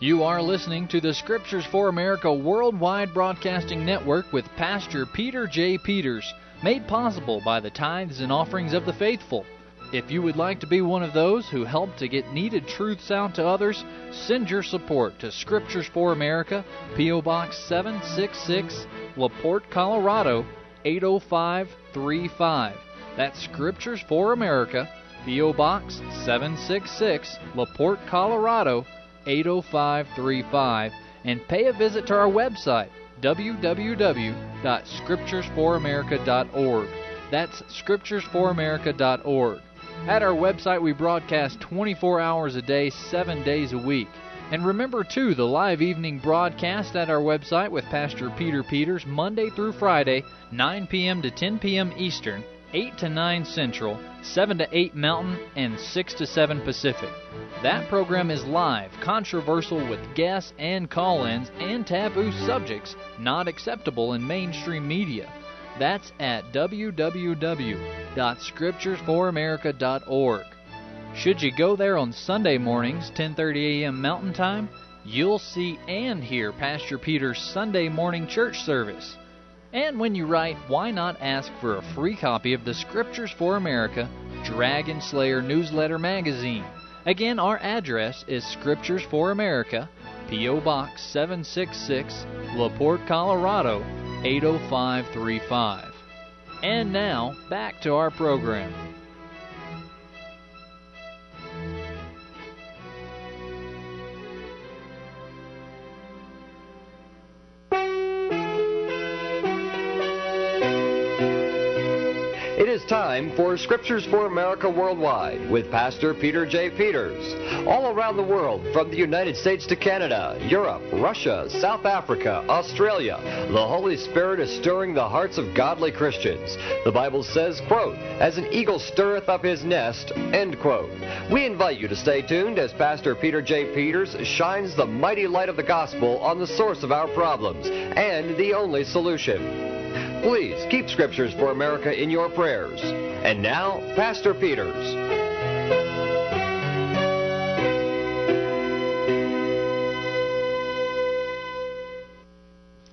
You are listening to the Scriptures for America Worldwide Broadcasting Network with Pastor Peter J. Peters, made possible by the tithes and offerings of the faithful. If you would like to be one of those who help to get needed truths out to others, send your support to Scriptures for America, P.O. Box 766, LaPorte, Colorado, 80535. That's Scriptures for America, P.O. Box 766, LaPorte, Colorado, 80535, and pay a visit to our website, www.scripturesforamerica.org. That's scripturesforamerica.org. At our website, we broadcast 24 hours a day, 7 days a week. And remember, too, the live evening broadcast at our website with Pastor Peter Peters, Monday through Friday, 9 p.m. to 10 p.m. Eastern, 8 to 9 Central, 7 to 8 Mountain, and 6 to 7 Pacific. That program is live, controversial with guests and call-ins, and taboo subjects not acceptable in mainstream media. That's at www.scripturesforamerica.org. Should you go there on Sunday mornings, 10:30 a.m. Mountain Time, you'll see and hear Pastor Peter's Sunday morning church service. And when you write, why not ask for a free copy of the Scriptures for America Dragon Slayer Newsletter Magazine? Again, our address is Scriptures for America, P.O. Box 766, LaPorte, Colorado, 80535. And now, back to our program. It is time for Scriptures for America Worldwide with Pastor Peter J. Peters. All around the world, from the United States to Canada, Europe, Russia, South Africa, Australia, the Holy Spirit is stirring the hearts of godly Christians. The Bible says, quote, as an eagle stirreth up his nest, end quote. We invite you to stay tuned as Pastor Peter J. Peters shines the mighty light of the gospel on the source of our problems and the only solution. Please keep Scriptures for America in your prayers. And now, Pastor Peters.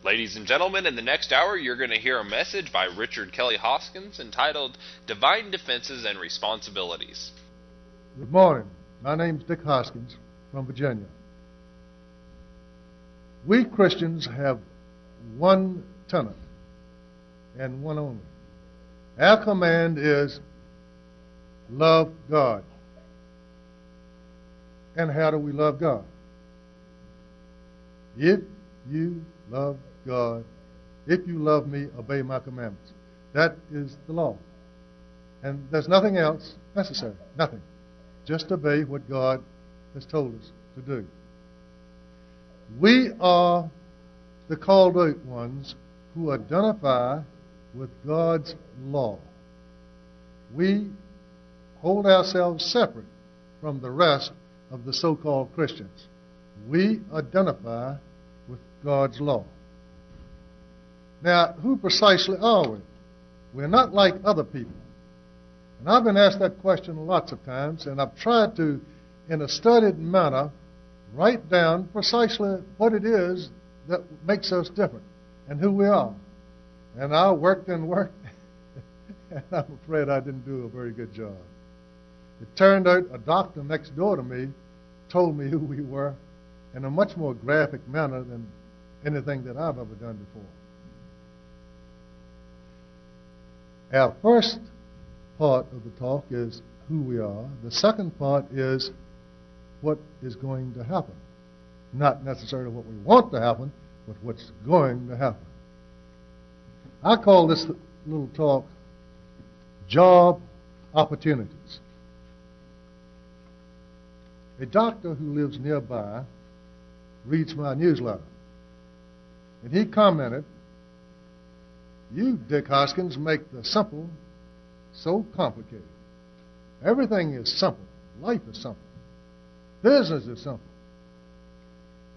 Ladies and gentlemen, in the next hour, you're going to hear a message by Richard Kelly Hoskins entitled Divine Defenses and Responsibilities. Good morning. My name's Dick Hoskins from Virginia. We Christians have one tenet and one only. Our command is love God. And how do we love God? If you love God, if you love me, obey my commandments. That is the law. And there's nothing else necessary. Nothing. Just obey what God has told us to do. We are the called out ones who identify with God's law. We hold ourselves separate from the rest of the so-called Christians. We identify with God's law. Now, who precisely are we? We're not like other people. And I've been asked that question lots of times, and I've tried to, in a studied manner, write down precisely what it is that makes us different and who we are. And I worked and worked, and I'm afraid I didn't do a very good job. It turned out a doctor next door to me told me who we were in a much more graphic manner than anything that I've ever done before. Our first part of the talk is who we are. The second part is what is going to happen. Not necessarily what we want to happen, but what's going to happen. I call this little talk Job Opportunities. A doctor who lives nearby reads my newsletter. And he commented, you, Dick Hoskins, make the simple so complicated. Everything is simple. Life is simple. Business is simple.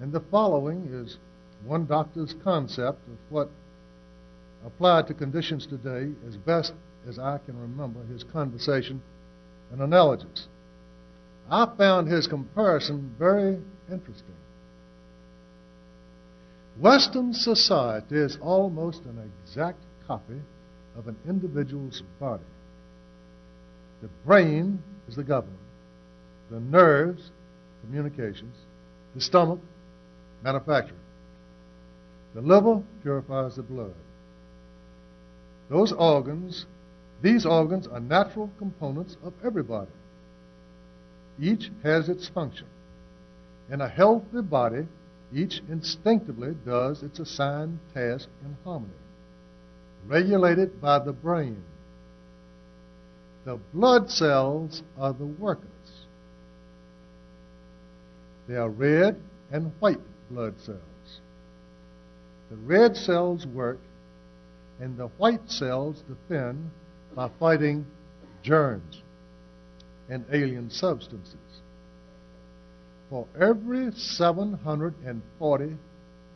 And the following is one doctor's concept of what applied to conditions today as best as I can remember his conversation and analogies. I found his comparison very interesting. Western society is almost an exact copy of an individual's body. The brain is the governor, the nerves, communications, the stomach, manufacturing. The liver purifies the blood. These organs are natural components of everybody. Each has its function. In a healthy body, each instinctively does its assigned task in harmony, regulated by the brain. The blood cells are the workers. They are red and white blood cells. The red cells work, and the white cells defend by fighting germs and alien substances. For every 740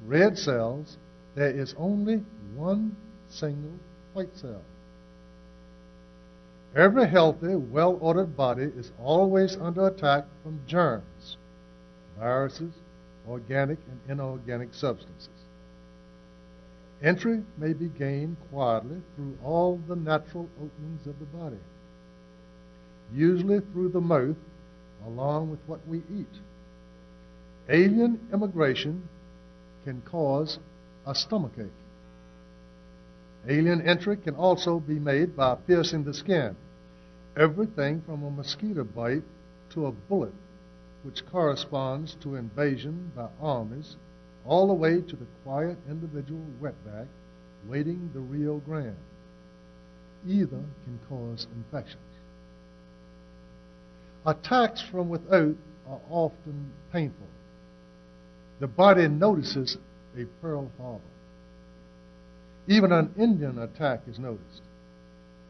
red cells, there is only one single white cell. Every healthy, well-ordered body is always under attack from germs, viruses, organic and inorganic substances. Entry may be gained quietly through all the natural openings of the body, usually through the mouth, along with what we eat. Alien immigration can cause a stomachache. Alien entry can also be made by piercing the skin. Everything from a mosquito bite to a bullet, which corresponds to invasion by armies, all the way to the quiet individual wetback wading the Rio Grande. Either can cause infections. Attacks from without are often painful. The body notices a Pearl Harbor. Even an Indian attack is noticed.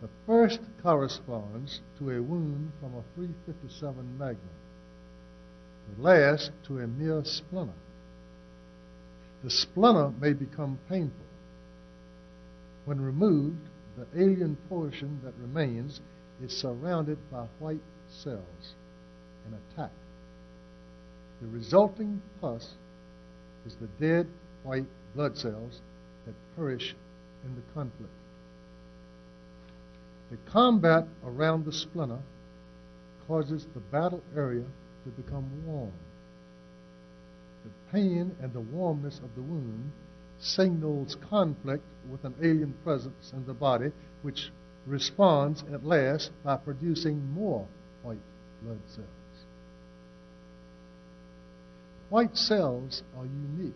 The first corresponds to a wound from a .357 Magnum. The last to a mere splinter. The splinter may become painful. When removed, the alien portion that remains is surrounded by white cells and attacked. The resulting pus is the dead white blood cells that perish in the conflict. The combat around the splinter causes the battle area to become warm. The pain and the warmness of the wound signals conflict with an alien presence in the body, which responds at last by producing more white blood cells. White cells are unique.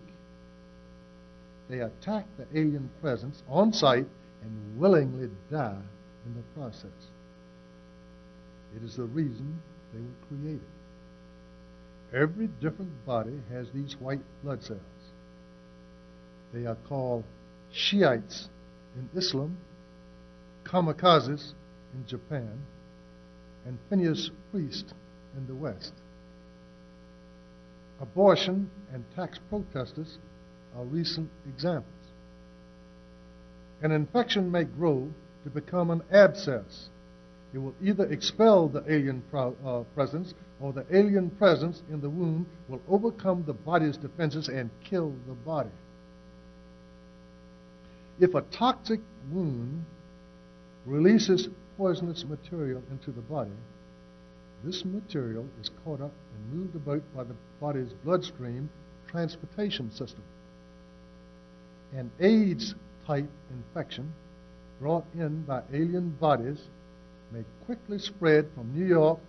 They attack the alien presence on sight and willingly die in the process. It is the reason they were created. Every different body has these white blood cells. They are called Shiites in Islam, kamikazes in Japan, and Phineas Priest in the West. Abortion and tax protesters are recent examples. An infection may grow to become an abscess. It will either expel the alien presence, or the alien presence in the wound will overcome the body's defenses and kill the body. If a toxic wound releases poisonous material into the body, this material is caught up and moved about by the body's bloodstream transportation system. An AIDS-type infection brought in by alien bodies may quickly spread from New York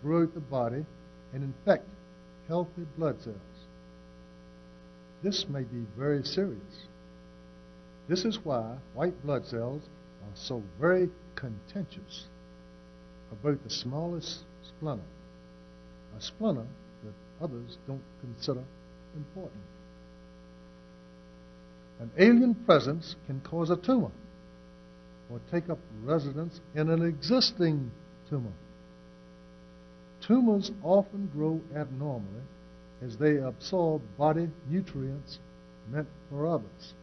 throughout the body and infect healthy blood cells. This may be very serious. This is why white blood cells are so very contentious about the smallest splinter, a splinter that others don't consider important. An alien presence can cause a tumor or take up residence in an existing tumor. Tumors often grow abnormally as they absorb body nutrients meant for others.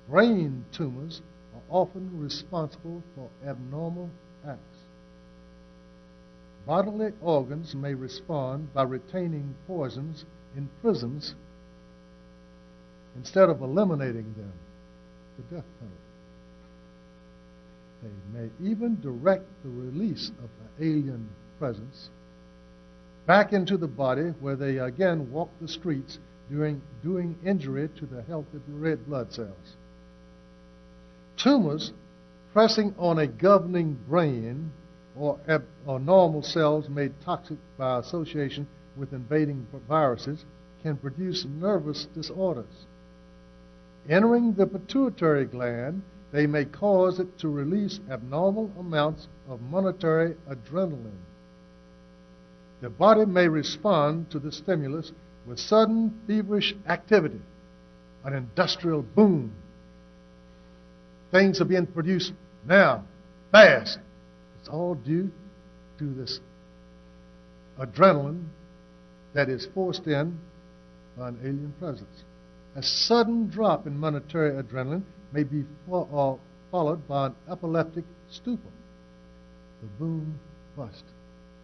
Brain tumors are often responsible for abnormal acts. Bodily organs may respond by retaining poisons in prisons instead of eliminating them, the death penalty. They may even direct the release of the alien presence back into the body, where they again walk the streets doing injury to the health of the red blood cells. Tumors pressing on a governing brain or normal cells made toxic by association with invading viruses can produce nervous disorders. Entering the pituitary gland, they may cause it to release abnormal amounts of monetary adrenaline. The body may respond to the stimulus with sudden feverish activity, an industrial boom. Things are being produced now, fast. It's all due to this adrenaline that is forced in by an alien presence. A sudden drop in monetary adrenaline may be followed by an epileptic stupor, the boom-bust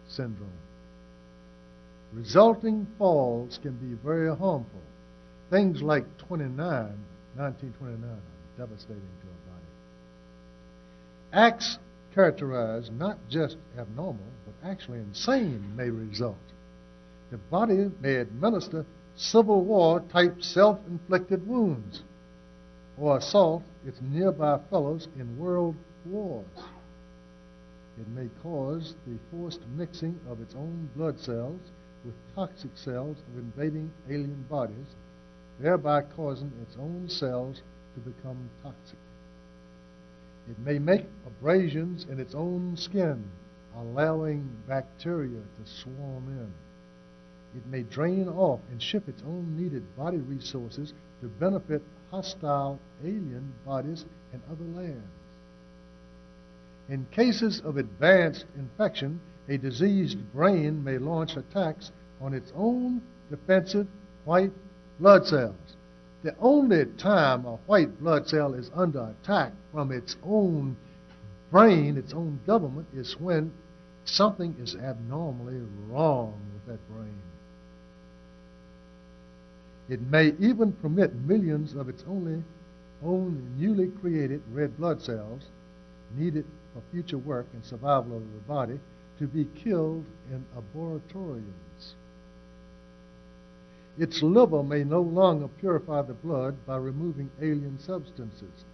syndrome. Resulting falls can be very harmful. Things like 1929 are devastating to a body. Acts characterized not just abnormal, but actually insane may result. The body may administer Civil War type self-inflicted wounds or assault its nearby fellows in world wars. It may cause the forced mixing of its own blood cells with toxic cells of invading alien bodies, thereby causing its own cells to become toxic. It may make abrasions in its own skin, allowing bacteria to swarm in. It may drain off and ship its own needed body resources to benefit hostile alien bodies in other lands. In cases of advanced infection, a diseased brain may launch attacks on its own defensive white blood cells. The only time a white blood cell is under attack from its own brain, its own government, is when something is abnormally wrong with that brain. It may even permit millions of its own newly created red blood cells needed for future work and survival of the body to be killed in laboratoriums. Its liver may no longer purify the blood by removing alien substances.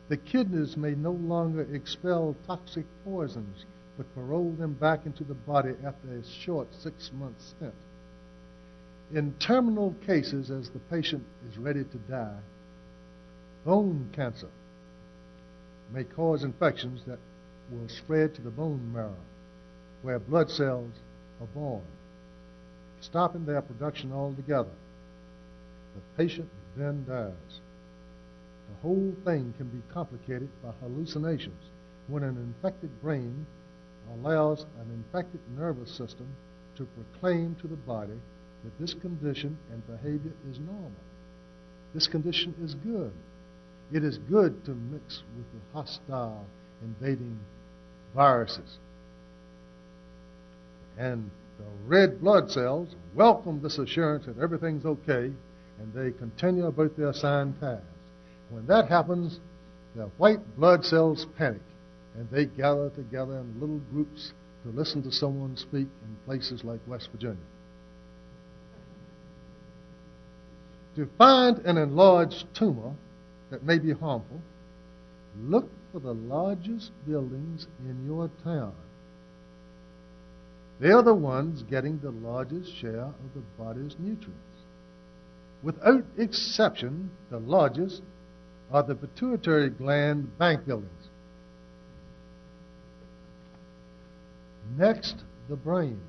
The kidneys may no longer expel toxic poisons, but parole them back into the body after a short 6-month stint. In terminal cases, as the patient is ready to die, bone cancer may cause infections that will spread to the bone marrow, where blood cells are born, stopping their production altogether. The patient then dies. The whole thing can be complicated by hallucinations when an infected brain allows an infected nervous system to proclaim to the body that this condition and behavior is normal. This condition is good. It is good to mix with the hostile, invading viruses. And the red blood cells welcome this assurance that everything's okay, and they continue about their assigned tasks. When that happens, the white blood cells panic, and they gather together in little groups to listen to someone speak in places like West Virginia. To find an enlarged tumor that may be harmful, look for the largest buildings in your town. They are the ones getting the largest share of the body's nutrients. Without exception, the largest are the pituitary gland bank buildings. Next, the brain,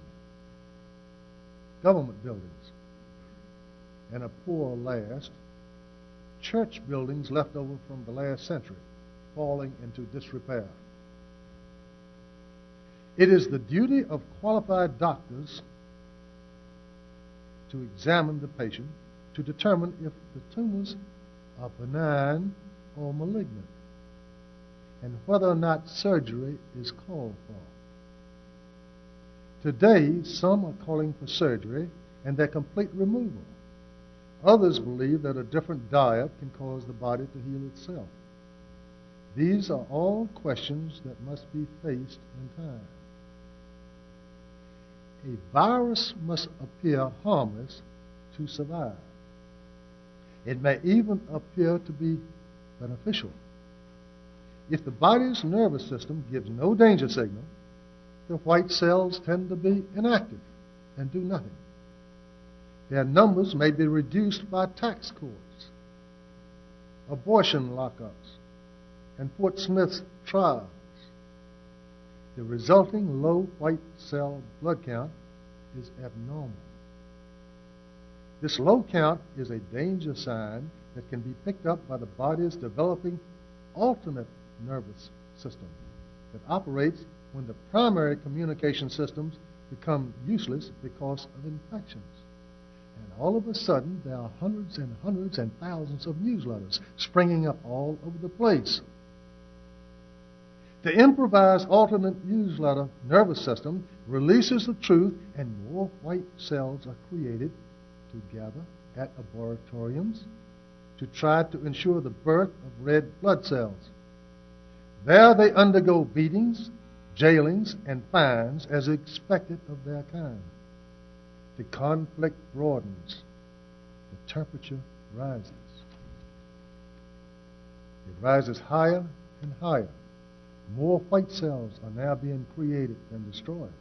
government buildings. And a poor last, church buildings left over from the last century, falling into disrepair. It is the duty of qualified doctors to examine the patient to determine if the tumors are benign or malignant, and whether or not surgery is called for. Today, some are calling for surgery and their complete removal. Others believe that a different diet can cause the body to heal itself. These are all questions that must be faced in time. A virus must appear harmless to survive. It may even appear to be beneficial. If the body's nervous system gives no danger signal, the white cells tend to be inactive and do nothing. Their numbers may be reduced by tax courts, abortion lockups, and Fort Smith's trials. The resulting low white cell blood count is abnormal. This low count is a danger sign that can be picked up by the body's developing alternate nervous system that operates when the primary communication systems become useless because of infections. And all of a sudden, there are hundreds and thousands of newsletters springing up all over the place. The improvised alternate newsletter nervous system releases the truth, and more white cells are created to gather at laboratoriums to try to ensure the birth of red blood cells. There they undergo beatings, jailings, and fines as expected of their kind. The conflict broadens. The temperature rises. It rises higher and higher. More white cells are now being created than destroyed.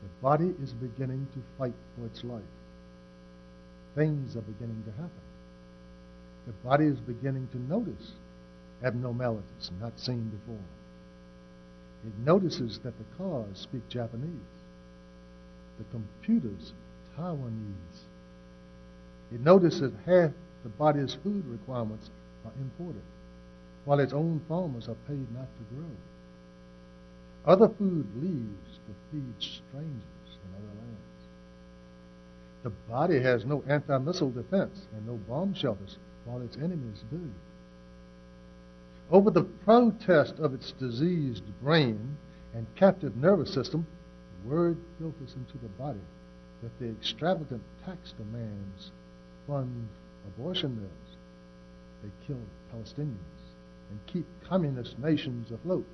The body is beginning to fight for its life. Things are beginning to happen. The body is beginning to notice abnormalities not seen before. It notices that the cars speak Japanese, the computers Taiwanese. It notices that half the body's food requirements are imported, while its own farmers are paid not to grow. Other food leaves to feed strangers in other lands. The body has no anti-missile defense and no bomb shelters, while its enemies do. Over the protest of its diseased brain and captive nervous system, word filters into the body that the extravagant tax demands fund abortion mills. They kill Palestinians and keep communist nations afloat.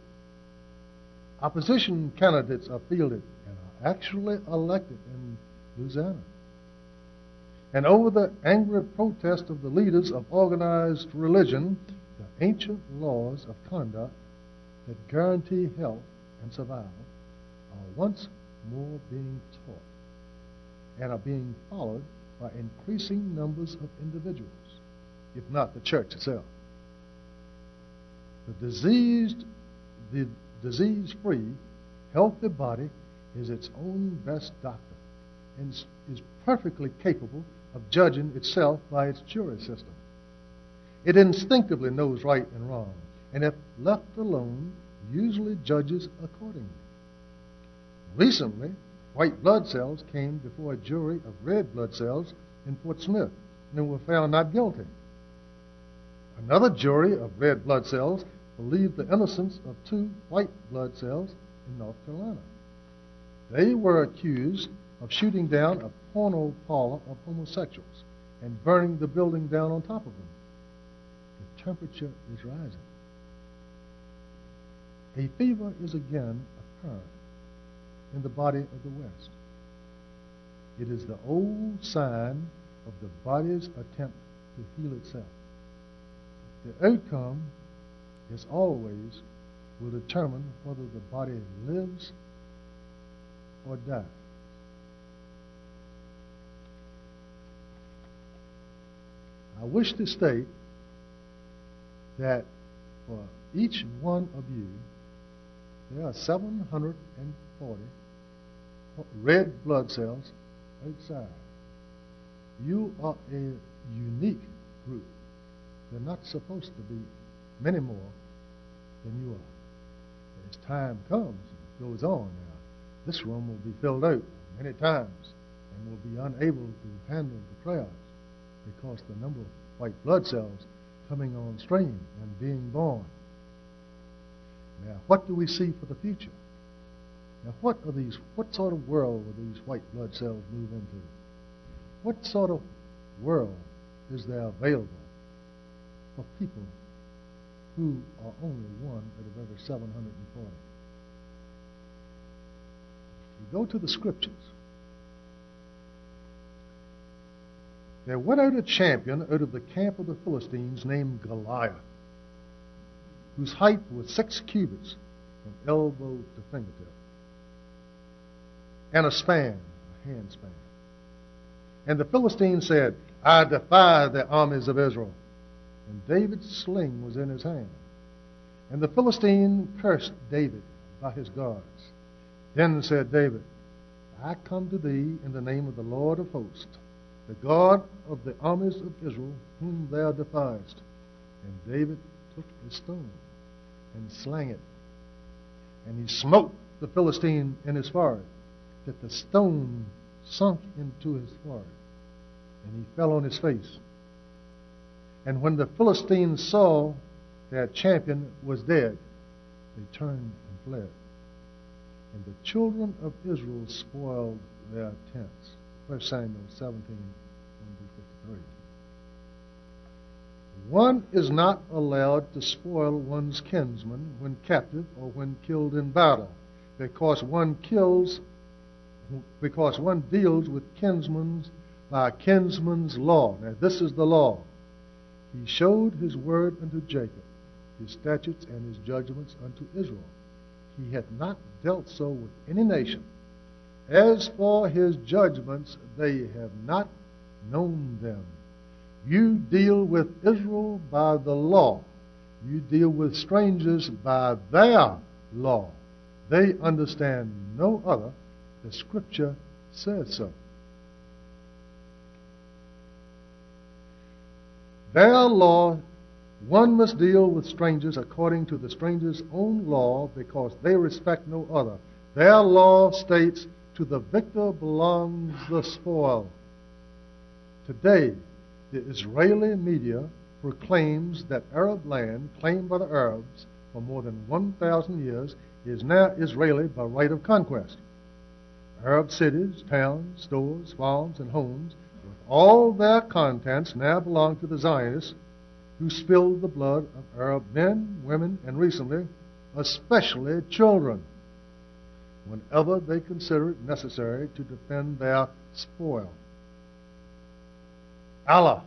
Opposition candidates are fielded and are actually elected in Louisiana. And over the angry protest of the leaders of organized religion, the ancient laws of conduct that guarantee health and survival are once more being taught and are being followed by increasing numbers of individuals, if not the church itself. The disease-free, healthy body is its own best doctor and is perfectly capable of judging itself by its jury system. It instinctively knows right and wrong, and if left alone, usually judges accordingly. Recently, white blood cells came before a jury of red blood cells in Fort Smith and were found not guilty. Another jury of red blood cells believed the innocence of 2 white blood cells in North Carolina. They were accused of shooting down a porno parlor of homosexuals and burning the building down on top of them. The temperature is rising. A fever is again apparent in the body of the West. It is the old sign of the body's attempt to heal itself. The outcome is always will determine whether the body lives or dies. I wish to state that for each one of you, there are 740 red blood cells outside. You are a unique group. They're not supposed to be many more than you are. As time comes and goes on now, this room will be filled out many times and will be unable to handle the crowds because the number of white blood cells coming on stream and being born. Now, what do we see for the future? Now, what sort of world will these white blood cells move into? What sort of world is there available for people who are only one out of every 740? You go to the Scriptures. There went out a champion out of the camp of the Philistines named Goliath, whose height was 6 cubits from elbow to fingertip, and a span, a hand span. And the Philistines said, I defy the armies of Israel. And David's sling was in his hand. And the Philistine cursed David by his gods. Then said David, I come to thee in the name of the Lord of hosts, the God of the armies of Israel, whom thou defiest. And David took a stone and slang it. And he smote the Philistine in his forehead, that the stone sunk into his forehead, and he fell on his face. And when the Philistines saw their champion was dead, they turned and fled. And the children of Israel spoiled their tents. 1 Samuel 17, 1-53. One is not allowed to spoil one's kinsman when captive or when killed in battle, because one deals with kinsmen by kinsman's law. Now this is the law. He showed his word unto Jacob, his statutes and his judgments unto Israel. He hath not dealt so with any nation. As for his judgments, they have not known them. You deal with Israel by the law. You deal with strangers by their law. They understand no other. The Scripture says so. Their law, one must deal with strangers according to the stranger's own law, because they respect no other. Their law states, to the victor belongs the spoil. Today, the Israeli media proclaims that Arab land claimed by the Arabs for more than 1,000 years is now Israeli by right of conquest. Arab cities, towns, stores, farms, and homes, with all their contents, now belong to the Zionists, who spilled the blood of Arab men, women, and recently, especially children, whenever they consider it necessary to defend their spoil. Allah,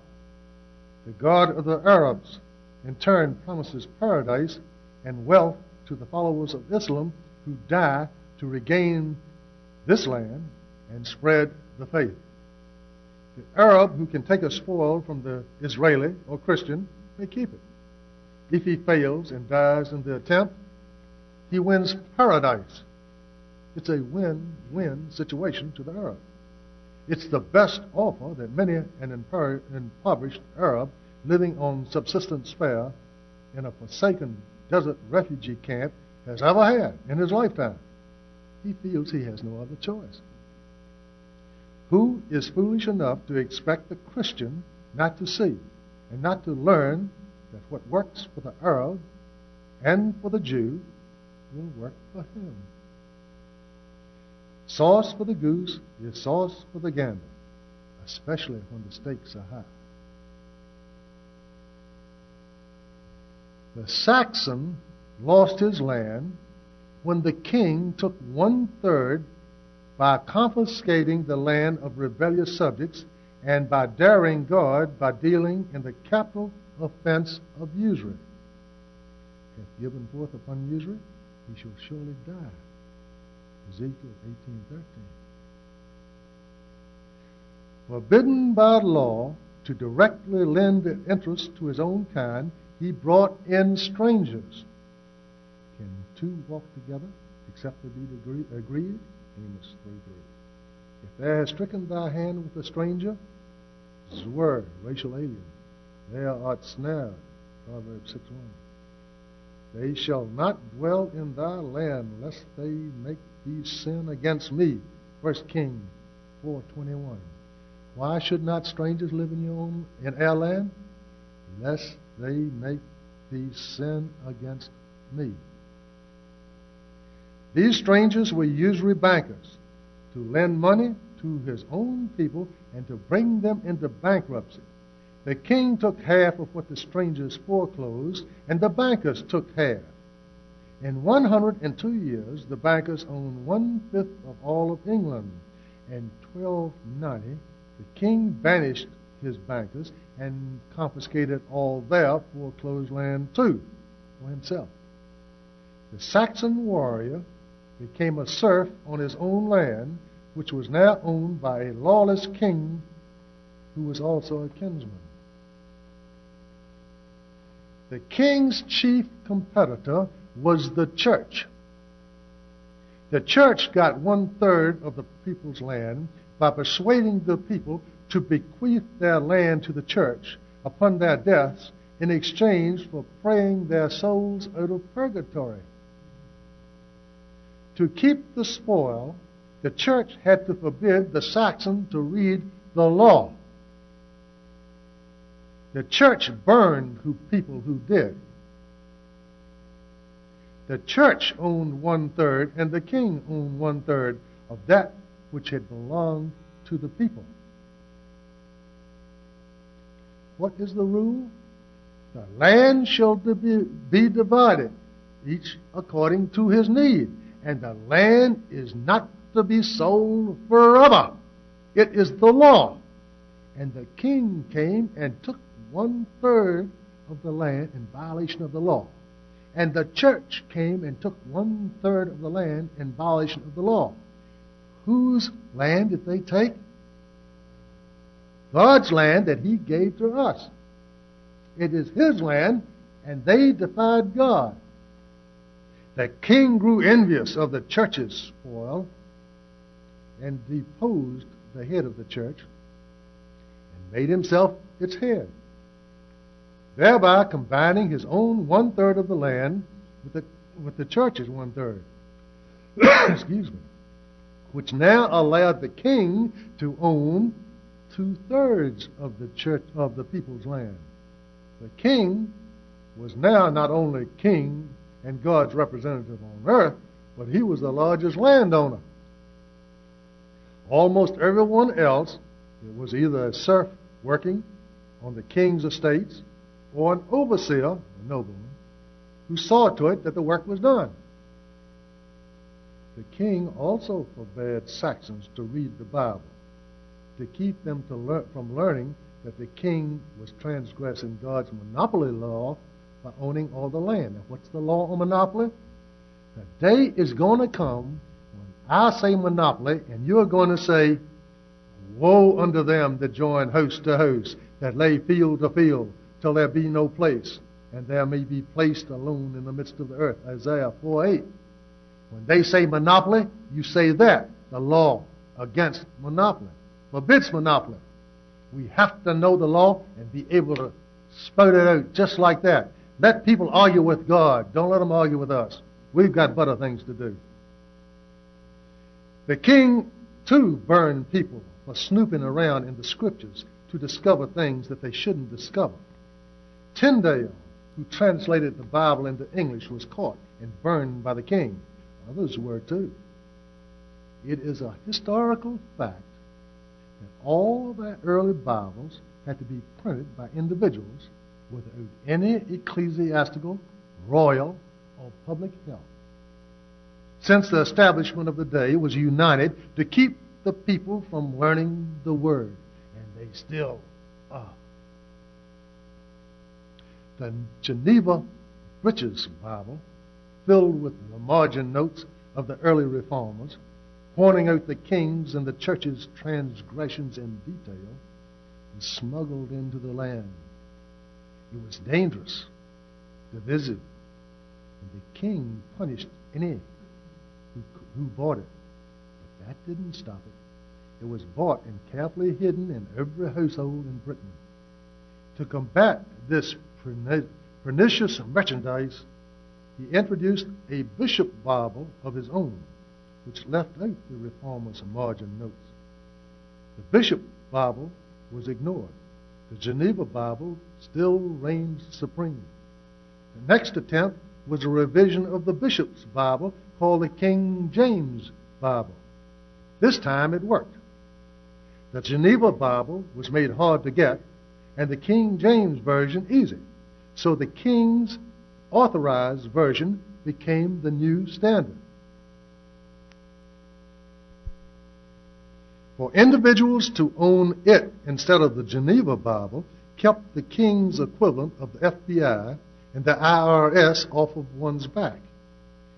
the God of the Arabs, in turn promises paradise and wealth to the followers of Islam who die to regain this land and spread the faith. The Arab who can take a spoil from the Israeli or Christian may keep it. If he fails and dies in the attempt, he wins paradise. It's a win-win situation to the Arab. It's the best offer that many an impoverished Arab living on subsistence fare in a forsaken desert refugee camp has ever had in his lifetime. He feels he has no other choice. Who is foolish enough to expect the Christian not to see and not to learn that what works for the Arab and for the Jew will work for him? Sauce for the goose is sauce for the gander, especially when the stakes are high. The Saxon lost his land when the king took 1/3 by confiscating the land of rebellious subjects and by daring God by dealing in the capital offense of usury. Hath given forth upon usury, he shall surely die. Ezekiel 18:13. Forbidden by law to directly lend interest to his own kind, he brought in strangers. Can two walk together except they be agreed? Amos 3:3. If thou hast stricken thy hand with a stranger, Zwar, racial alien, thou art snared. Proverbs 6:1. They shall not dwell in thy land, lest they make thee sin against me. 1 Kings 4:21. Why should not strangers live in our land? Lest they make thee sin against me. These strangers were usury bankers to lend money to his own people and to bring them into bankruptcy. The king took half of what the strangers foreclosed, and the bankers took half. In 102 years, the bankers owned 1/5 of all of England. In 1290, the king banished his bankers and confiscated all their foreclosed land too for himself. The Saxon warrior became a serf on his own land, which was now owned by a lawless king who was also a kinsman. The king's chief competitor was the church. The church got 1/3 of the people's land by persuading the people to bequeath their land to the church upon their deaths in exchange for praying their souls out of purgatory. To keep the spoil, the church had to forbid the Saxon to read the law. The church burned people who did. The church owned 1/3, and the king owned 1/3 of that which had belonged to the people. What is the rule? The land shall be divided, each according to his need, and the land is not to be sold forever. It is the law. And the king came and took 1/3 of the land in violation of the law. And the church came and took 1/3 of the land in violation of the law. Whose land did they take? God's land that he gave to us. It is his land, and they defied God. The king grew envious of the church's spoil and deposed the head of the church and made himself its head, thereby combining his own 1/3 of the land with the church's 1/3. Excuse me. Which now allowed the king to own 2/3 of the church of the people's land. The king was now not only king and God's representative on earth, but he was the largest landowner. Almost everyone else was either a serf working on the king's estates or an overseer, a nobleman, who saw to it that the work was done. The king also forbade Saxons to read the Bible, to keep them from learning that the king was transgressing God's monopoly law by owning all the land. Now, what's the law on monopoly? The day is going to come when I say monopoly, and you're going to say, woe unto them that join host to host, that lay field to field, till there be no place, and there may be placed alone in the midst of the earth. Isaiah 4:8. When they say monopoly, you say that. The law against monopoly forbids monopoly. We have to know the law and be able to spout it out just like that. Let people argue with God. Don't let them argue with us. We've got better things to do. The king, too, burned people for snooping around in the scriptures to discover things that they shouldn't discover. Tyndale, who translated the Bible into English, was caught and burned by the king. Others were too. It is a historical fact that all of the early Bibles had to be printed by individuals without any ecclesiastical, royal, or public help. Since the establishment of the day was united to keep the people from learning the Word, and they still are. The Geneva Britches Bible, filled with the margin notes of the early reformers, pointing out the king's and the church's transgressions in detail, was smuggled into the land. It was dangerous to visit, and the king punished any who bought it. But that didn't stop it. It was bought and carefully hidden in every household in Britain. To combat this pernicious merchandise, he introduced a bishop Bible of his own, which left out the reformers' margin notes. The bishop Bible was ignored. The Geneva Bible still reigns supreme. The next attempt was a revision of the bishop's Bible called the King James Bible. This time it worked. The Geneva Bible was made hard to get, and the King James Version easy. So the King's Authorized Version became the new standard. For individuals to own it instead of the Geneva Bible kept the King's equivalent of the FBI and the IRS off of one's back,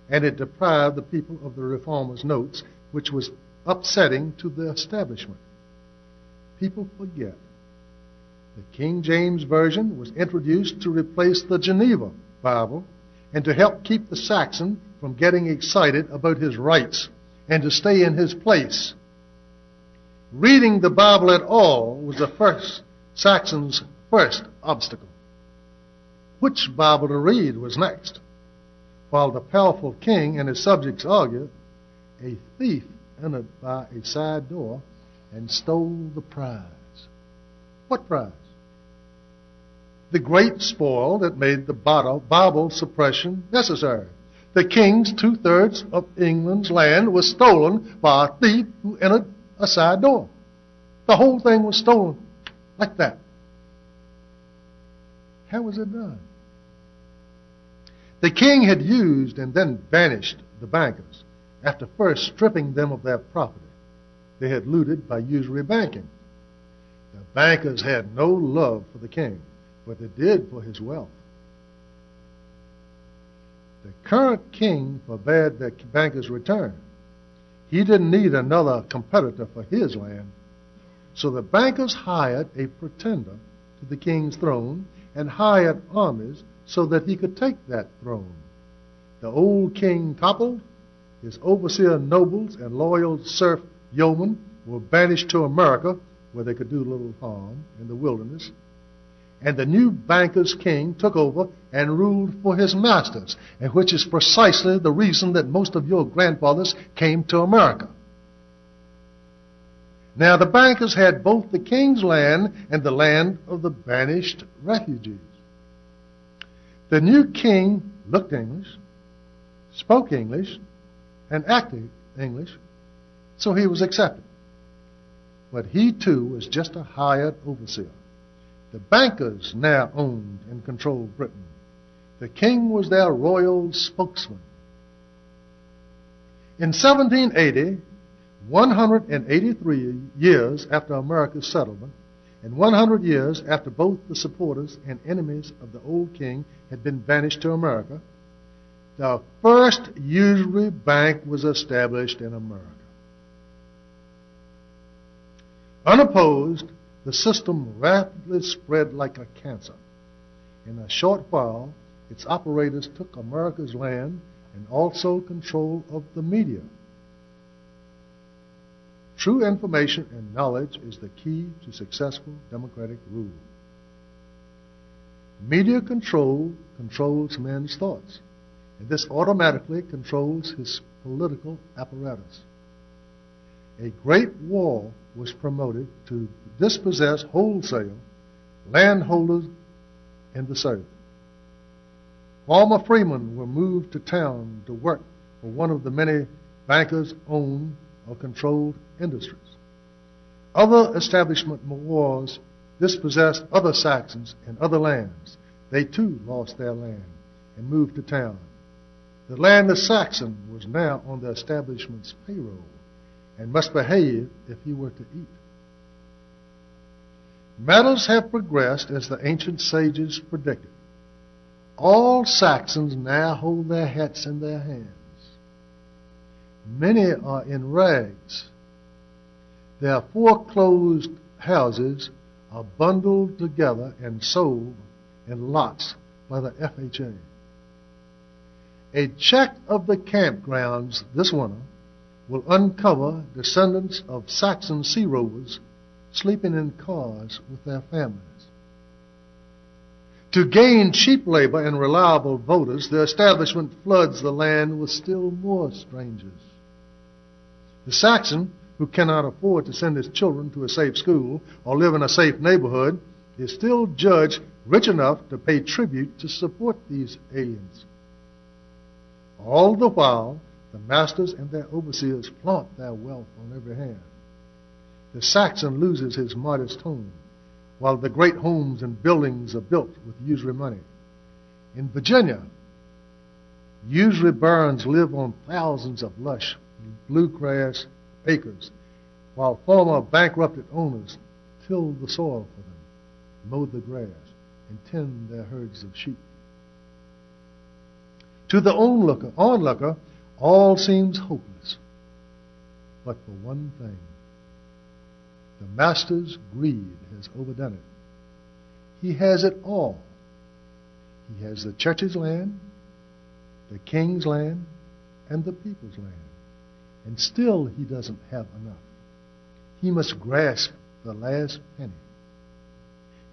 and it deprived the people of the Reformers' notes, which was upsetting to the establishment. People forget. The King James Version was introduced to replace the Geneva Bible and to help keep the Saxon from getting excited about his rights and to stay in his place. Reading the Bible at all was the Saxon's first obstacle. Which Bible to read was next. While the powerful king and his subjects argued, a thief entered by a side door and stole the prize. What prize? The great spoil that made the Bible suppression necessary. The king's 2/3 of England's land was stolen by a thief who entered a side door. The whole thing was stolen like that. How was it done? The king had used and then banished the bankers after first stripping them of their property they had looted by usury banking. The bankers had no love for the king, but they did for his wealth. The current king forbade the bankers' return. He didn't need another competitor for his land. So the bankers hired a pretender to the king's throne and hired armies so that he could take that throne. The old king toppled, his overseer nobles and loyal serf yeomen were banished to America, where they could do little harm in the wilderness, and the new bankers' king took over and ruled for his masters, and which is precisely the reason that most of your grandfathers came to America. Now the bankers had both the king's land and the land of the banished refugees. The new king looked English, spoke English, and acted English, so he was accepted. But he too was just a hired overseer. The bankers now owned and controlled Britain. The king was their royal spokesman. In 1780, 183 years after America's settlement, and 100 years after both the supporters and enemies of the old king had been banished to America, the first usury bank was established in America. Unopposed, the system rapidly spread like a cancer. In a short while, its operators took America's land and also control of the media. True information and knowledge is the key to successful democratic rule. Media control controls men's thoughts, and this automatically controls his political apparatus. A great war was promoted to dispossess wholesale landholders in the South. Former freemen were moved to town to work for one of the many bankers' owned or controlled industries. Other establishment wars dispossessed other Saxons in other lands. They too lost their land and moved to town. The land of Saxon was now on the establishment's payroll and must behave if he were to eat. Matters have progressed as the ancient sages predicted. All Saxons now hold their hats in their hands. Many are in rags. Their foreclosed houses are bundled together and sold in lots by the FHA. A check of the campgrounds this winter will uncover descendants of Saxon sea rovers sleeping in cars with their families. To gain cheap labor and reliable voters, the establishment floods the land with still more strangers. The Saxon, who cannot afford to send his children to a safe school or live in a safe neighborhood, is still judged rich enough to pay tribute to support these aliens. All the while, the masters and their overseers flaunt their wealth on every hand. The Saxon loses his modest home, while the great homes and buildings are built with usury money. In Virginia, usury barons live on thousands of lush bluegrass acres, while former bankrupted owners till the soil for them, mow the grass, and tend their herds of sheep. To the onlooker, all seems hopeless, but for one thing. The master's greed has overdone it. He has it all. He has the church's land, the king's land, and the people's land. And still he doesn't have enough. He must grasp the last penny.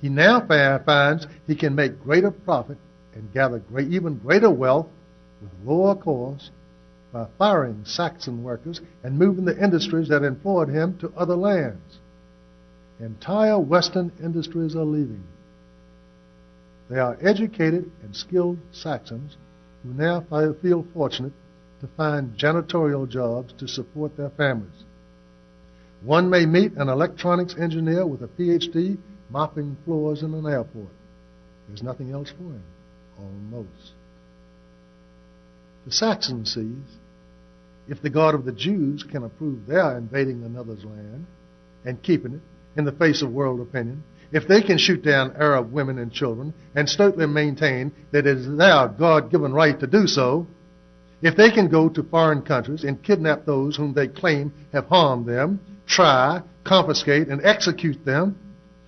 He now finds he can make greater profit and gather even greater wealth with lower cost by firing Saxon workers and moving the industries that employed him to other lands. Entire Western industries are leaving. They are educated and skilled Saxons who now feel fortunate to find janitorial jobs to support their families. One may meet an electronics engineer with a PhD mopping floors in an airport. There's nothing else for him, almost. The Saxon sees, if the God of the Jews can approve their invading another's land and keeping it in the face of world opinion, if they can shoot down Arab women and children and stoutly maintain that it is their God-given right to do so, if they can go to foreign countries and kidnap those whom they claim have harmed them, try, confiscate, and execute them,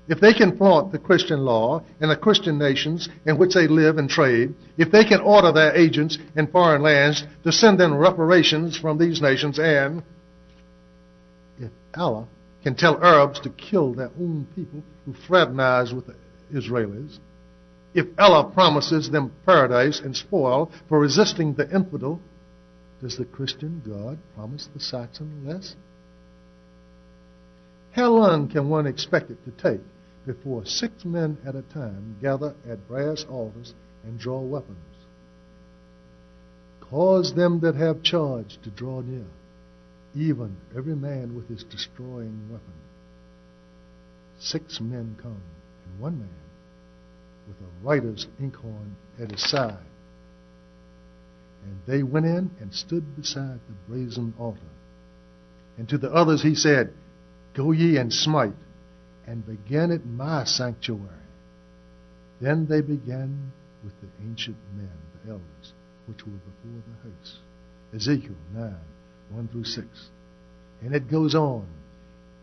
if they can flaunt the Christian law in the Christian nations in which they live and trade, if they can order their agents in foreign lands to send them reparations from these nations, and if Allah can tell Arabs to kill their own people who fraternize with the Israelis, if Allah promises them paradise and spoil for resisting the infidel, does the Christian God promise the Saxon less? How long can one expect it to take before 6 men at a time gather at brass altars and draw weapons? Cause them that have charge to draw near, even every man with his destroying weapon. 6 men come, and 1 man with a writer's inkhorn at his side. And they went in and stood beside the brazen altar. And to the others he said, Go ye and smite, and begin at my sanctuary. Then they began with the ancient men, the elders, which were before the house. Ezekiel 9, 1-6. And it goes on,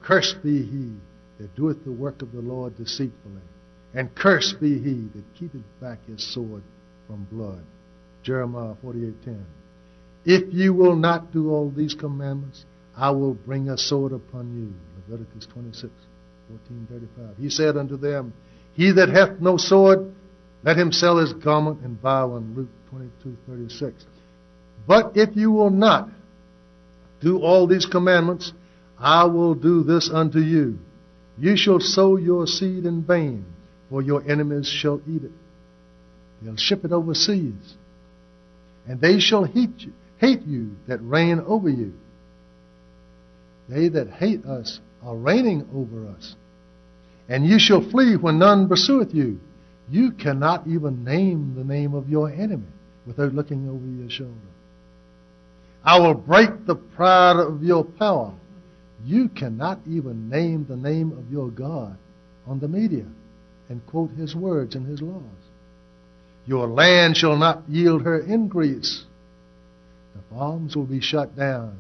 Cursed be he that doeth the work of the Lord deceitfully, and cursed be he that keepeth back his sword from blood. Jeremiah 48:10. If you will not do all these commandments, I will bring a sword upon you. Leviticus 26:14-35. He said unto them, He that hath no sword, let him sell his garment and buy one. Luke 22:36. But if you will not do all these commandments, I will do this unto you. You shall sow your seed in vain, for your enemies shall eat it. They'll ship it overseas. And they shall hate you that reign over you. They that hate us are reigning over us. And you shall flee when none pursueth you. You cannot even name the name of your enemy without looking over your shoulder. I will break the pride of your power. You cannot even name the name of your God on the media and quote his words and his laws. Your land shall not yield her increase. The farms will be shut down.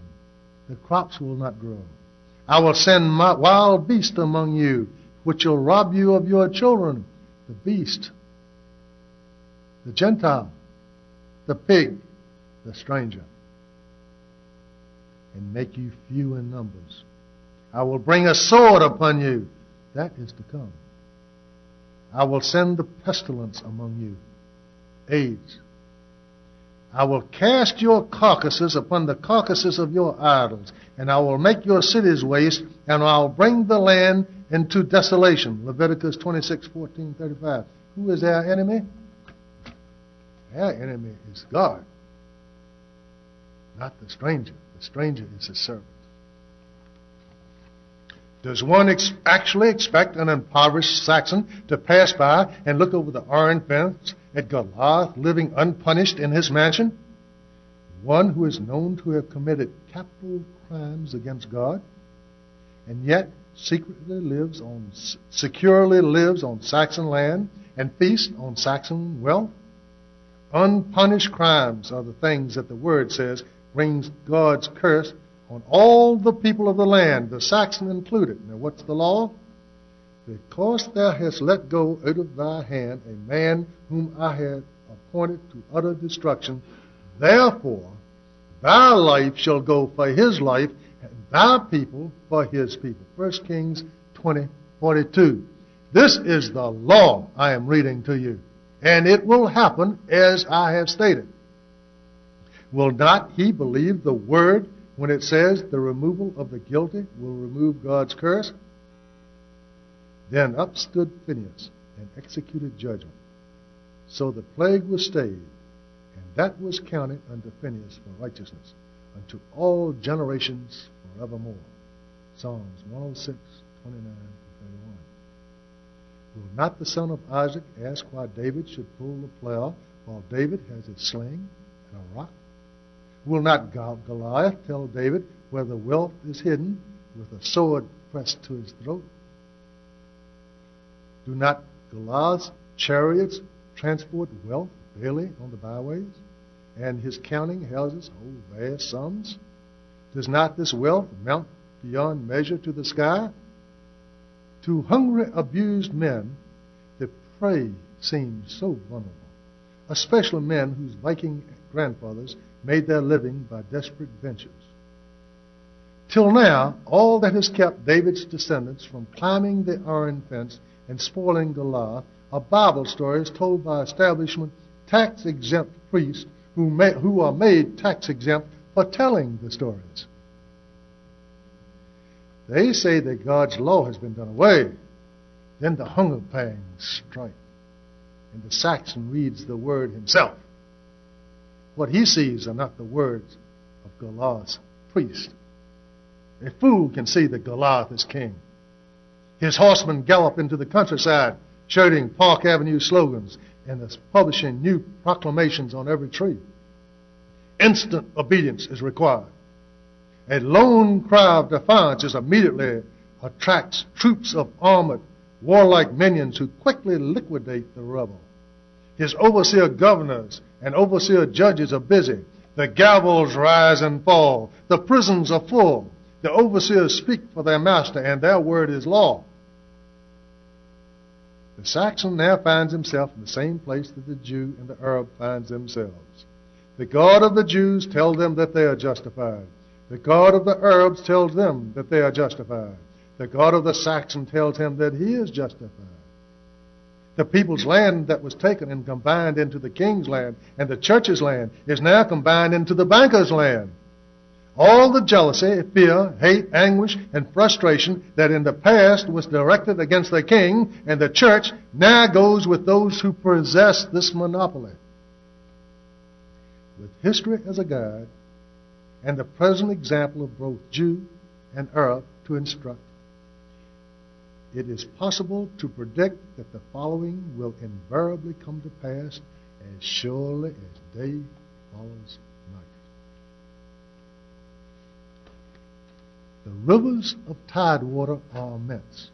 The crops will not grow. I will send my wild beast among you, which shall rob you of your children. The beast, the Gentile, the pig, the stranger, and make you few in numbers. I will bring a sword upon you. That is to come. I will send the pestilence among you, AIDS. I will cast your carcasses upon the carcasses of your idols, and I will make your cities waste, and I will bring the land into desolation. Leviticus 26:14-35. Who is our enemy? Our enemy is God, not the stranger. The stranger is his servant. Does one actually expect an impoverished Saxon to pass by and look over the iron fence at Goliath living unpunished in his mansion? One who is known to have committed capital crimes against God, and yet securely lives on Saxon land and feasts on Saxon wealth? Unpunished crimes are the things that the Word says brings God's curse on all the people of the land, the Saxon included. Now what's the law? Because thou hast let go out of thy hand a man whom I had appointed to utter destruction, therefore thy life shall go for his life, and thy people for his people. 1 Kings 20:42. This is the law I am reading to you, and it will happen as I have stated. Will not he believe the word when it says the removal of the guilty will remove God's curse? Then up stood Phinehas and executed judgment. So the plague was stayed, and that was counted unto Phinehas for righteousness, unto all generations forevermore. Psalms 106, 29 to 31. Will not the son of Isaac ask why David should pull the plow while David has a sling and a rock? Will not Goliath tell David where the wealth is hidden with a sword pressed to his throat? Do not Goliath's chariots transport wealth daily on the byways, and his counting houses hold vast sums? Does not this wealth mount beyond measure to the sky? To hungry, abused men, the prey seems so vulnerable, especially men whose Viking grandfathers made their living by desperate ventures. Till now, all that has kept David's descendants from climbing the iron fence and spoiling Goliath are Bible stories told by establishment tax-exempt priests who are made tax-exempt for telling the stories. They say that God's law has been done away. Then the hunger pangs strike, and the Saxon reads the word himself. What he sees are not the words of Goliath's priest. A fool can see that Goliath is king. His horsemen gallop into the countryside, shouting Park Avenue slogans and publishing new proclamations on every tree. Instant obedience is required. A lone cry of defiance immediately attracts troops of armored, warlike minions who quickly liquidate the rebel. His overseer governors and overseer judges are busy. The gavels rise and fall. The prisons are full. The overseers speak for their master, and their word is law. The Saxon now finds himself in the same place that the Jew and the Arab finds themselves. The God of the Jews tells them that they are justified. The God of the Arabs tells them that they are justified. The God of the Saxon tells him that he is justified. The people's land that was taken and combined into the king's land and the church's land is now combined into the banker's land. All the jealousy, fear, hate, anguish, and frustration that in the past was directed against the king and the church now goes with those who possess this monopoly. With history as a guide and the present example of both Jew and Arab to instruct, it is possible to predict that the following will invariably come to pass as surely as day follows night. The rivers of tidewater are immense.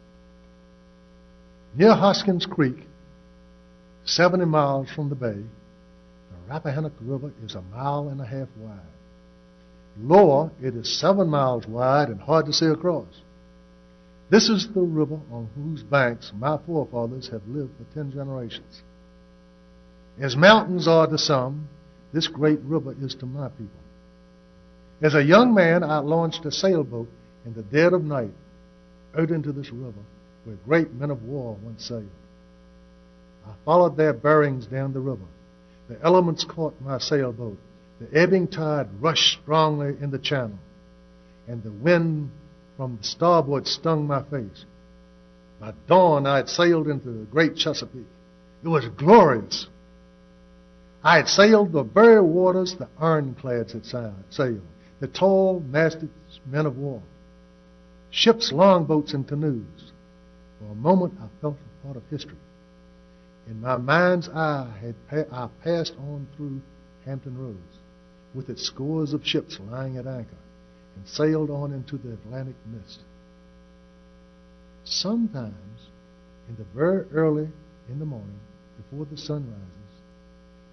Near Hoskins Creek, 70 miles from the bay, the Rappahannock River is 1.5 miles wide. Lower, it is 7 miles wide and hard to see across. This is the river on whose banks my forefathers have lived for 10 generations. As mountains are to some, this great river is to my people. As a young man, I launched a sailboat in the dead of night out into this river where great men of war once sailed. I followed their bearings down the river. The elements caught my sailboat. The ebbing tide rushed strongly in the channel, and the wind from the starboard stung my face. By dawn, I had sailed into the great Chesapeake. It was glorious. I had sailed the very waters the ironclads had sailed, the tall, masted men of war. ships, longboats, and canoes. For a moment I felt a part of history. In my mind's eye, I passed on through Hampton Roads, with its scores of ships lying at anchor, and sailed on into the Atlantic mist. Sometimes, in the very early in the morning, before the sun rises,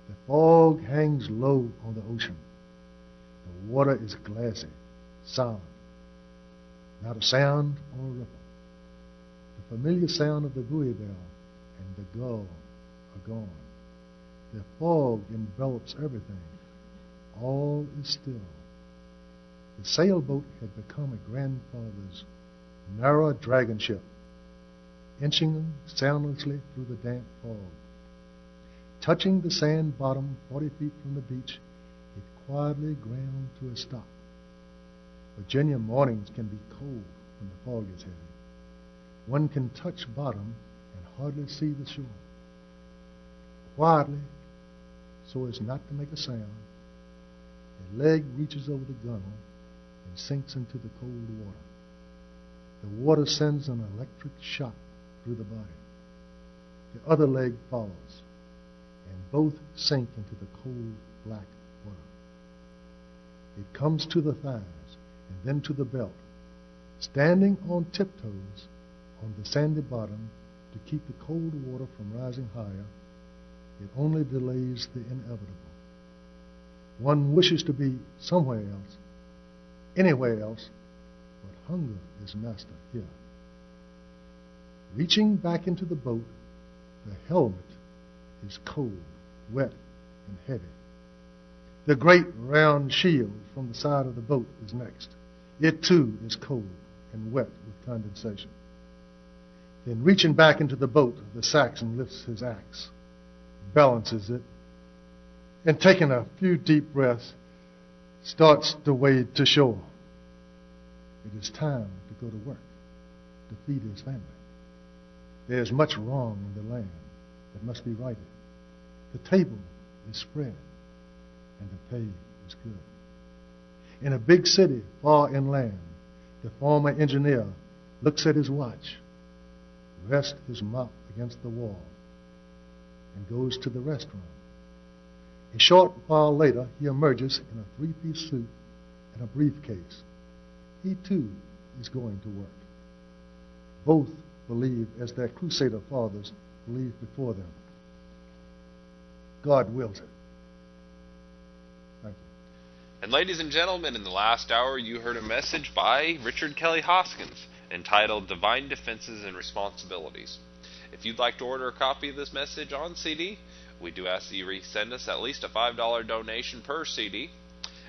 the fog hangs low on the ocean. The water is glassy, solid, not a sound or a ripple. The familiar sound of the buoy bell and the gull are gone. The fog envelops everything. All is still. The sailboat had become a grandfather's narrow dragon ship, inching soundlessly through the damp fog. Touching the sand bottom 40 feet from the beach, it quietly ground to a stop. Virginia mornings can be cold when the fog is heavy. One can touch bottom and hardly see the shore. Quietly, so as not to make a sound, a leg reaches over the gunwale and sinks into the cold water. The water sends an electric shock through the body. The other leg follows, and both sink into the cold, black water. It comes to the thighs and then to the belt. Standing on tiptoes on the sandy bottom to keep the cold water from rising higher, it only delays the inevitable. One wishes to be somewhere else, anywhere else, but hunger is master here. Reaching back into the boat, the helmet is cold, wet, and heavy. The great round shield from the side of the boat is next. It too is cold and wet with condensation. Then reaching back into the boat, the Saxon lifts his axe, balances it, and taking a few deep breaths, starts to wade to shore. It is time to go to work, to feed his family. There is much wrong in the land that must be righted. The table is spread, and the pay is good. In a big city far inland, the former engineer looks at his watch, rests his mop against the wall, and goes to the restaurant. A short while later, he emerges in a three-piece suit and a briefcase. He too is going to work. Both believe as their Crusader fathers believed before them. God wills it. Thank you. And ladies and gentlemen, in the last hour you heard a message by Richard Kelly Hoskins entitled Divine Defenses and Responsibilities. If you'd like to order a copy of this message on CD, we do ask that you resend us at least a $5 donation per CD,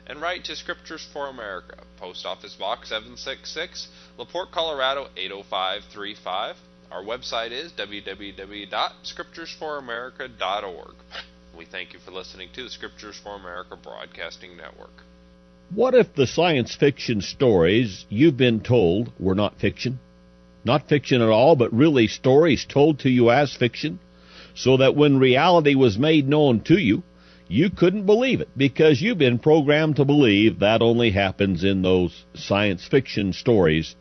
and write to Scriptures for America, Post Office Box 766, LaPorte, Colorado 80535. Our website is www.scripturesforamerica.org. We thank you for listening to the Scriptures for America Broadcasting Network. What if the science fiction stories you've been told were not fiction? Not fiction at all, but really stories told to you as fiction, so that when reality was made known to you, you couldn't believe it because you've been programmed to believe that only happens in those science fiction stories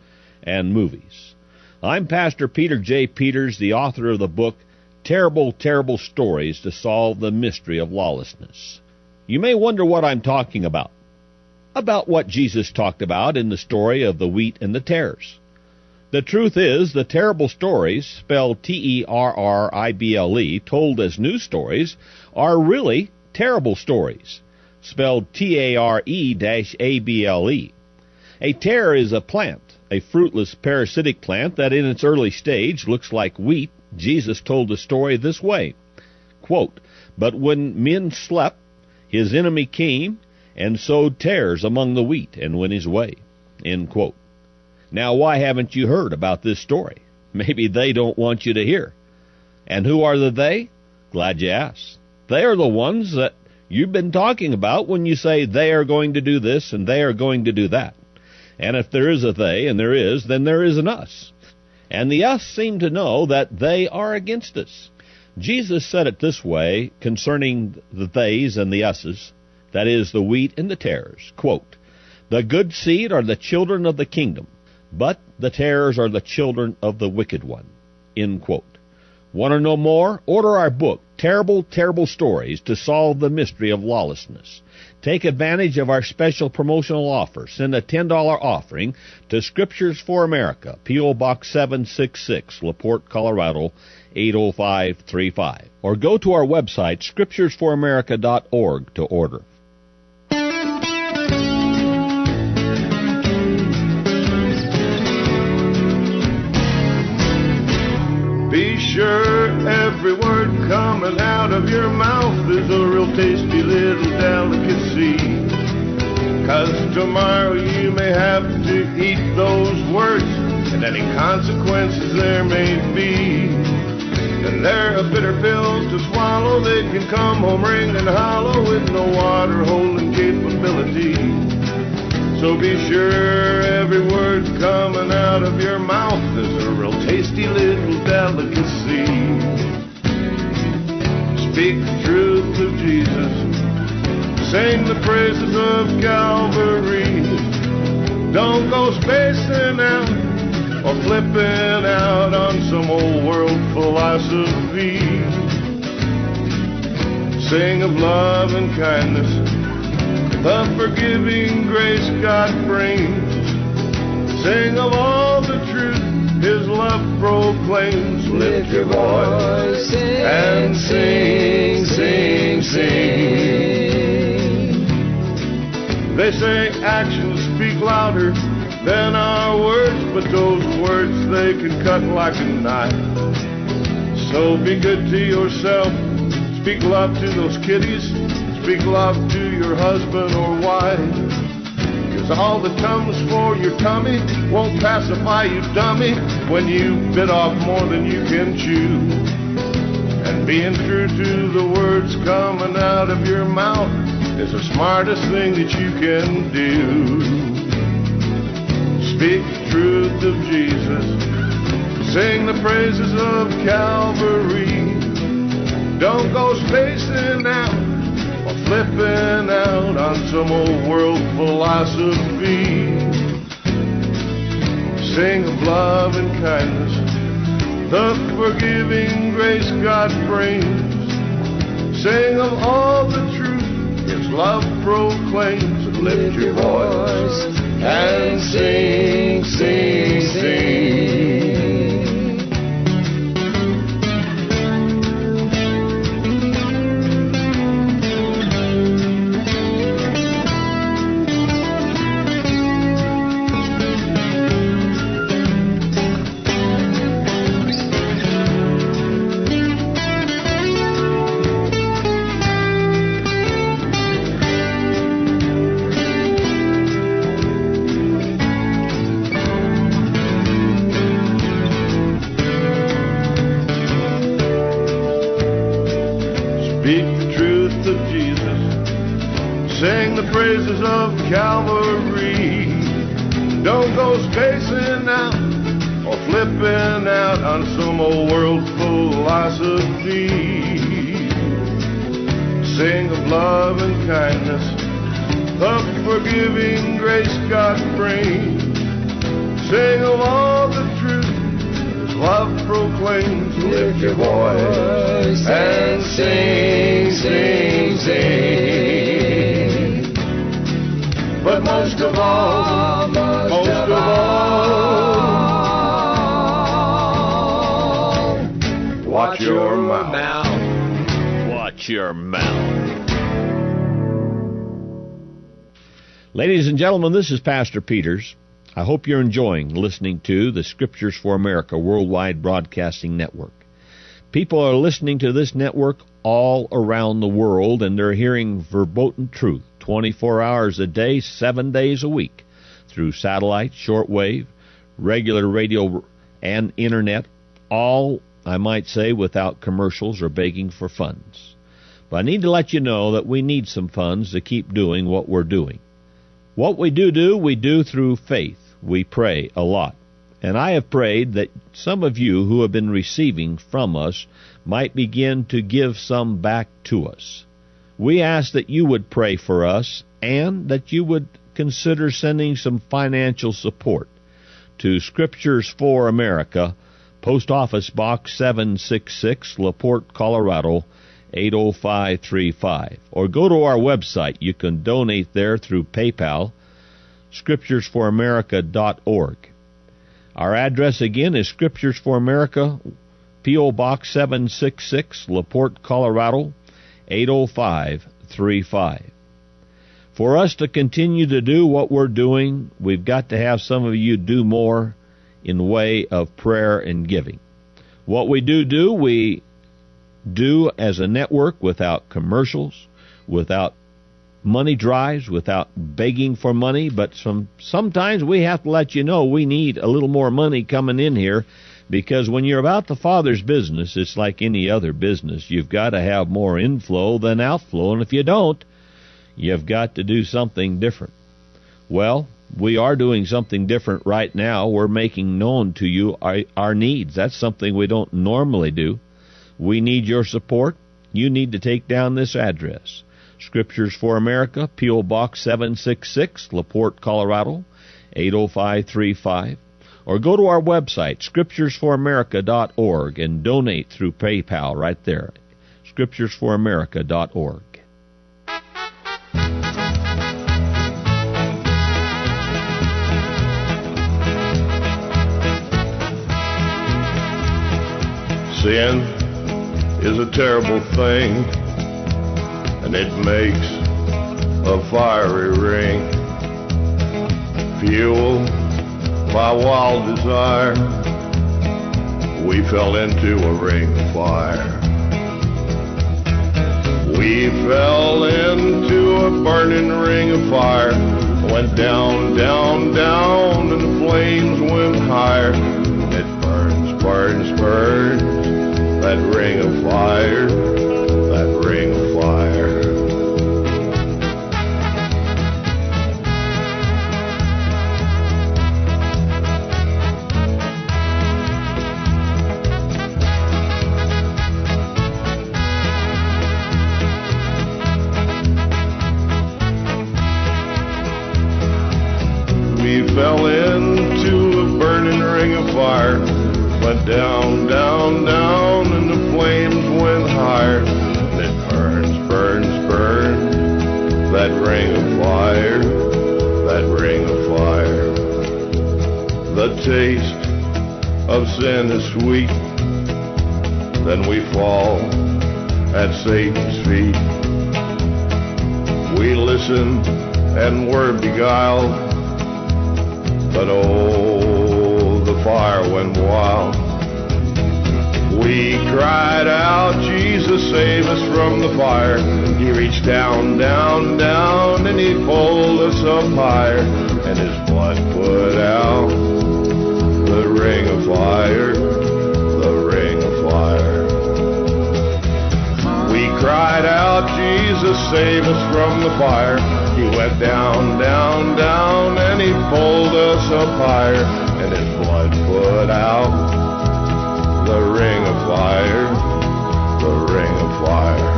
and movies. I'm Pastor Peter J. Peters, the author of the book, Terrible, Terrible Stories to Solve the Mystery of Lawlessness. You may wonder what I'm talking about. About what Jesus talked about in the story of the wheat and the tares. The truth is, the terrible stories, spelled T-E-R-R-I-B-L-E, told as news stories, are really terrible stories, spelled T-A-R-E-A-B-L-E. A tare is a plant, a fruitless parasitic plant that in its early stage looks like wheat. Jesus told the story this way, quote, "But when men slept, his enemy came and sowed tares among the wheat and went his way." End quote. Now, why haven't you heard about this story? Maybe they don't want you to hear. And who are the they? Glad you asked. They are the ones that you've been talking about when you say they are going to do this and they are going to do that. And if there is a they, and there is, then there is an us. And the us seem to know that they are against us. Jesus said it this way concerning the theys and the us's, that is, the wheat and the tares, quote, "The good seed are the children of the kingdom. but the tares are the children of the wicked one." End quote. Want to know more? Order our book, Terrible, Terrible Stories to Solve the Mystery of Lawlessness. Take advantage of our special promotional offer. Send a $10 offering to Scriptures for America, P.O. Box 766, LaPorte, Colorado, 80535. Or go to our website, scripturesforamerica.org, to order. Be sure every word coming out of your mouth is a real tasty little delicacy. 'Cause tomorrow you may have to eat those words, and any consequences there may be. And they're a bitter pill to swallow. They can come home ringing hollow with no water holding capability. So be sure every word coming out of your mouth is a real tasty little delicacy. Speak the truth of Jesus. Sing the praises of Calvary. Don't go spacing out or flipping out on some old world philosophy. Sing of love and kindness, the forgiving grace God brings. Sing of all the truth His love proclaims. Lift your voice and sing, sing, sing. They say actions speak louder than our words, but those words, they can cut like a knife. So be good to yourself. Speak love to those kiddies. Speak love to your husband or wife. 'Cause all that comes for your tummy won't pacify you, dummy, when you bit off more than you can chew. And being true to the words coming out of your mouth is the smartest thing that you can do. Speak the truth of Jesus. Sing the praises of Calvary. Don't go spacing out or flipping out on some old world philosophy. Sing of love and kindness, the forgiving grace God brings. Sing of all the truth His love proclaims. Lift your voice and sing, sing, sing. Sing the praises of Calvary. Don't go spacing out or flipping out on some old world philosophy. Sing of love and kindness, the forgiving grace God brings. Sing of all the truth His love proclaims. Lift your voice and sing, sing, sing. But most of all, watch your mouth. Watch your mouth. Ladies and gentlemen, this is Pastor Peters. I hope you're enjoying listening to the Scriptures for America Worldwide Broadcasting Network. People are listening to this network all around the world, and they're hearing verboten truth 24 hours a day, 7 days a week, through satellite, shortwave, regular radio, and internet, all, I might say, without commercials or begging for funds. But I need to let you know that we need some funds to keep doing what we're doing. What we do, we do through faith. We pray a lot. And I have prayed that some of you who have been receiving from us might begin to give some back to us. We ask that you would pray for us and that you would consider sending some financial support to Scriptures for America, Post Office Box 766, LaPorte, Colorado, 80535. Or go to our website. You can donate there through PayPal, scripturesforamerica.org. Our address again is Scriptures for America, P.O. Box 766, LaPorte, Colorado, 80535. For us to continue to do what we're doing, we've got to have some of you do more in the way of prayer and giving. What we do, we do as a network without commercials, without money drives, without begging for money, but sometimes we have to let you know we need a little more money coming in here, because when you're about the Father's business, it's like any other business. You've got to have more inflow than outflow, and if you don't, you've got to do something different. Well, we are doing something different right now. We're making known to you our needs. That's something we don't normally do. We need your support. You need to take down this address. Scriptures for America, P.O. Box 766, LaPorte, Colorado, 80535. Or go to our website, scripturesforamerica.org, and donate through PayPal right there, scripturesforamerica.org. Sin is a terrible thing, and it makes a fiery ring. Fueled by wild desire, we fell into a ring of fire. We fell into a burning ring of fire, went down, down, down, and the flames went higher. It burns, burns, burns, that ring of fire, that ring of fire. We fell into a burning ring of fire, went down, down, down, and the flames went higher. And it burns, burns, burns, that ring of fire, that ring of fire. The taste of sin is sweet, then we fall at Satan's feet. We listened and were beguiled, but oh, the fire went wild. We cried out, Jesus, save us from the fire. He reached down, down, down, and he pulled us up higher, and his blood put out the ring of fire, the ring of fire. We cried out, Jesus, save us from the fire. He went down, down, down, and he pulled us up higher, and his blood put out the ring of fire, the ring of fire.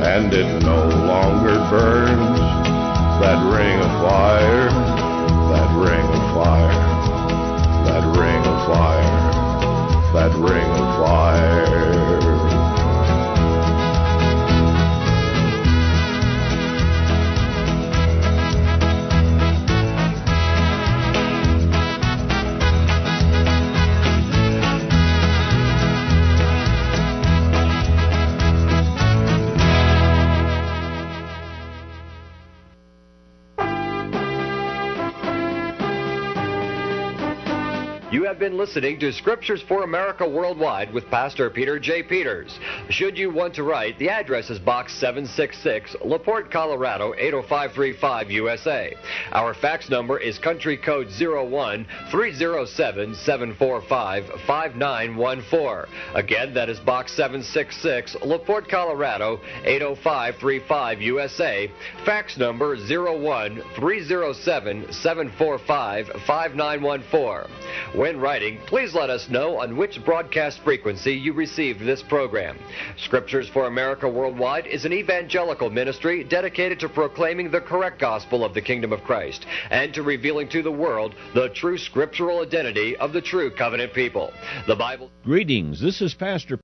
And it no longer burns, that ring of fire, that ring of fire, that ring of fire, that ring of fire. You have been listening to Scriptures for America Worldwide with Pastor Peter J. Peters. Should you want to write, the address is Box 766, LaPorte, Colorado, 80535 USA. Our fax number is country code 01-307-745-5914. Again, that is Box 766, LaPorte, Colorado, 80535 USA. Fax number 01-307-745-5914. When writing, please let us know on which broadcast frequency you received this program. Scriptures for America Worldwide is an evangelical ministry dedicated to proclaiming the correct gospel of the kingdom of Christ and to revealing to the world the true scriptural identity of the true covenant people. The Bible. Greetings. This is Pastor